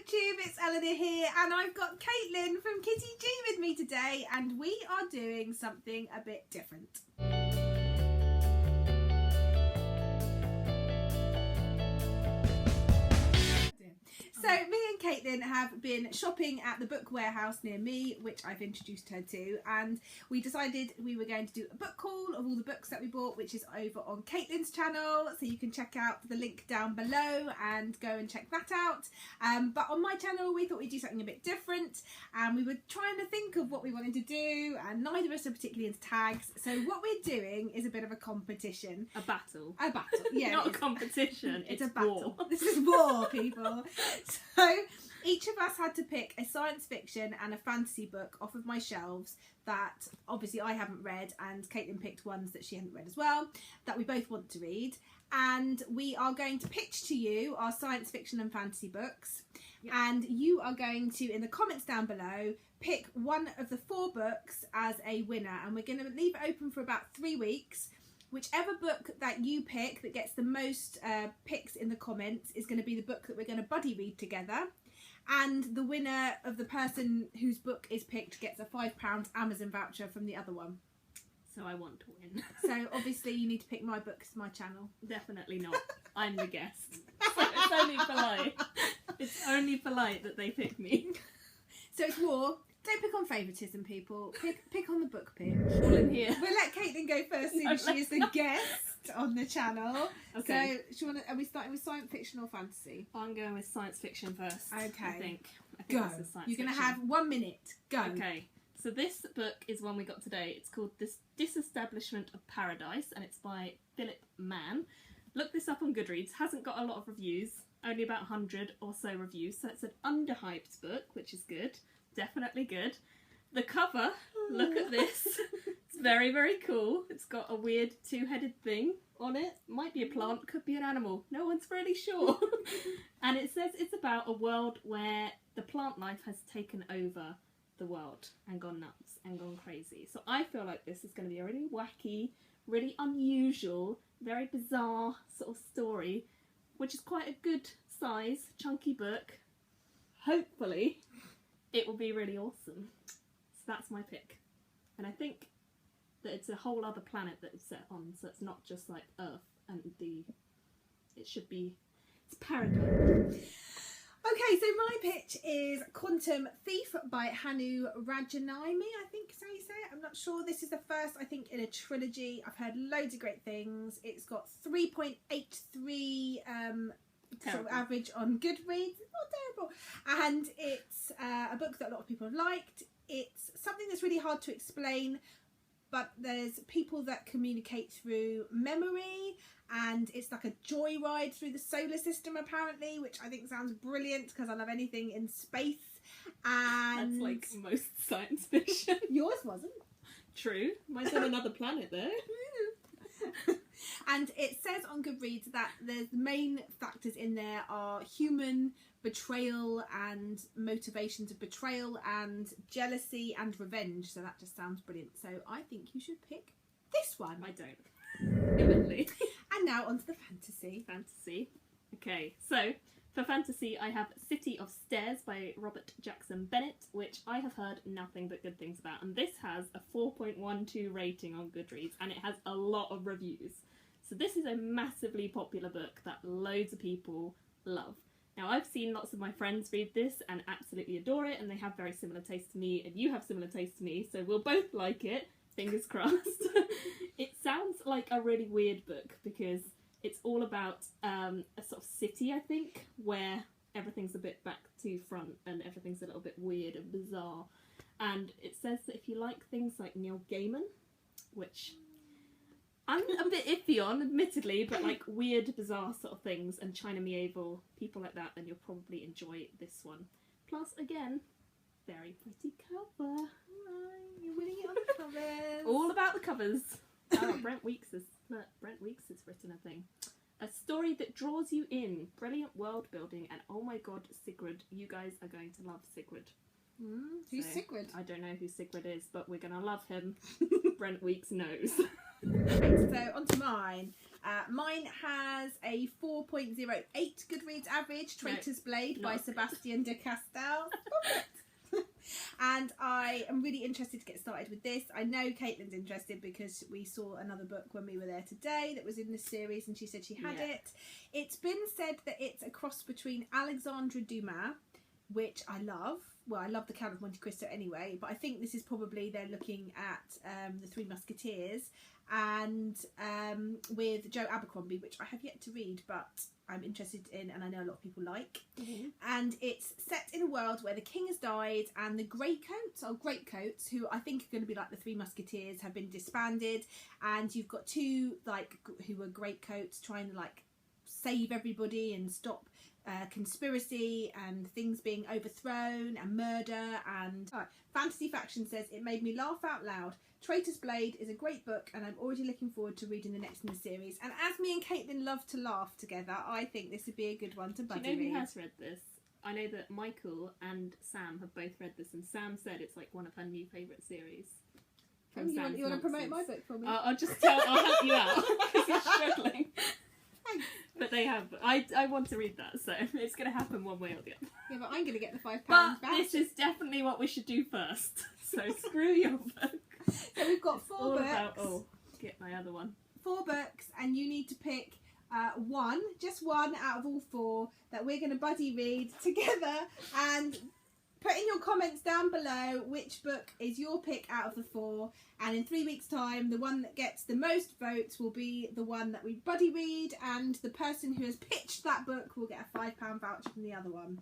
YouTube, it's Eleanor here, and I've got Caitlin from KittyG with me today, and we are doing something a bit different. So me and Caitlin have been shopping at the book warehouse near me, which I've introduced her to, and we decided we were going to do a book haul of all the books that we bought, which is over on Caitlin's channel, so you can check out the link down below and go and check that out. But on my channel we thought we'd do something a bit different, and we were trying to think of what we wanted to do, and neither of us are particularly into tags, so what we're doing is a bit of a competition. A battle. A battle, yeah. Not a competition, it's a battle. War. This is war, people. So each of us had to pick a science fiction and a fantasy book off of my shelves that obviously I haven't read, and Caitlin picked ones that she hadn't read as well, that we both want to read, and we are going to pitch to you our science fiction and fantasy books. Yep. And you are going to, in the comments down below, pick one of the 4 books as a winner, and we're going to leave it open for about 3 weeks. Whichever book that you pick that gets the most picks in the comments is going to be the book that we're going to buddy read together, and the winner of the person whose book is picked gets a £5 Amazon voucher from the other one. So I want to win. So obviously you need to pick my books to my channel. Definitely not. I'm the guest. So it's only polite. It's only polite that they pick me. So it's war. Don't pick on favouritism, people. Pick on the book pitch. All in here. We'll let Caitlin go first, since she is the guest on the channel. Okay. So, are we starting with science fiction or fantasy? I'm going with science fiction first. Okay. I think Go. This is science You're going to fiction. have 1 minute. Go. Okay. So this book is one we got today. It's called This Disestablishment of Paradise, and it's by Philip Mann. Look this up on Goodreads. Hasn't got a lot of reviews. Only about 100 or so reviews. So it's an underhyped book, which is good. Definitely good. The cover, look at this. It's very, very cool. It's got a weird 2-headed thing on it. Might be a plant, could be an animal. No one's really sure. And it says it's about a world where the plant life has taken over the world and gone nuts and gone crazy. So I feel like this is going to be a really wacky, really unusual, very bizarre sort of story, which is quite a good size, chunky book. Hopefully it will be really awesome. So that's my pick. And I think that it's a whole other planet that it's set on, so it's not just like Earth and it should be, it's paradise. Okay, so my pitch is Quantum Thief by Hanu Rajanaimi, I think is how you say it. I'm not sure. This is the first, I think, in a trilogy. I've heard loads of great things. It's got 3.83 sort of average on Goodreads. It's not terrible, and it's a book that a lot of people have liked. It's something that's really hard to explain, but there's people that communicate through memory, and it's like a joyride through the solar system apparently, which I think sounds brilliant because I love anything in space. And that's like most science fiction. Yours wasn't. True. Mine's on another planet though. And it says on Goodreads that the main factors in there are human betrayal and motivations of betrayal and jealousy and revenge. So that just sounds brilliant. So I think you should pick this one. I don't. Imminently. And now onto the fantasy. Fantasy. Okay, so for fantasy I have City of Stairs by Robert Jackson Bennett, which I have heard nothing but good things about. And this has a 4.12 rating on Goodreads, and it has a lot of reviews. So this is a massively popular book that loads of people love. Now I've seen lots of my friends read this and absolutely adore it, and they have very similar taste to me, and you have similar taste to me, so we'll both like it, fingers crossed. It sounds like a really weird book because it's all about a sort of city, I think, where everything's a bit back to front and everything's a little bit weird and bizarre. And it says that if you like things like Neil Gaiman, which I'm a bit iffy on, admittedly, but like weird, bizarre sort of things and China Mieville, people like that, then you'll probably enjoy this one. Plus, again, very pretty cover. Right, you're winning it on the covers. All about the covers. Brent Weeks has written a thing. A story that draws you in, brilliant world building, and oh my god, Sigrid, you guys are going to love Sigrid. Who's Sigrid? I don't know who Sigrid is, but we're going to love him. Brent Weeks knows. So on to mine. Mine has a 4.08 Goodreads average, Traitor's Blade by not Sebastian de Castell. And I am really interested to get started with this. I know Caitlin's interested because we saw another book when we were there today that was in this series and she said she had it. It's been said that it's a cross between Alexandre Dumas, which I love. Well, I love The Count of Monte Cristo anyway, but I think this is probably they're looking at The Three Musketeers and with Joe Abercrombie, which I have yet to read, but I'm interested in and I know a lot of people like. And it's set in a world where the king has died and the Greycoats, or Greatcoats, who I think are going to be like the Three Musketeers, have been disbanded, and you've got two like who are Greatcoats trying to like save everybody and stop conspiracy and things being overthrown and murder. And Fantasy Faction says it made me laugh out loud. Traitor's Blade is a great book and I'm already looking forward to reading the next in the series. And as me and Caitlin love to laugh together, I think this would be a good one to buddy read. Do you know who has read this? I know that Michael and Sam have both read this, and Sam said it's like one of her new favourite series. You want to promote my book for me? I'll help you out because you're struggling. Thanks. But they have. I want to read that, so it's going to happen one way or the other. Yeah, but I'm going to get the £5 But back. this is definitely what we should do first. So screw your book. So we've got four books. Get my other one. 4 books, and you need to pick just one out of all 4 that we're going to buddy read together, and put in your comments down below which book is your pick out of the 4, and in 3 weeks time the one that gets the most votes will be the one that we buddy read, and the person who has pitched that book will get a £5 voucher from the other one.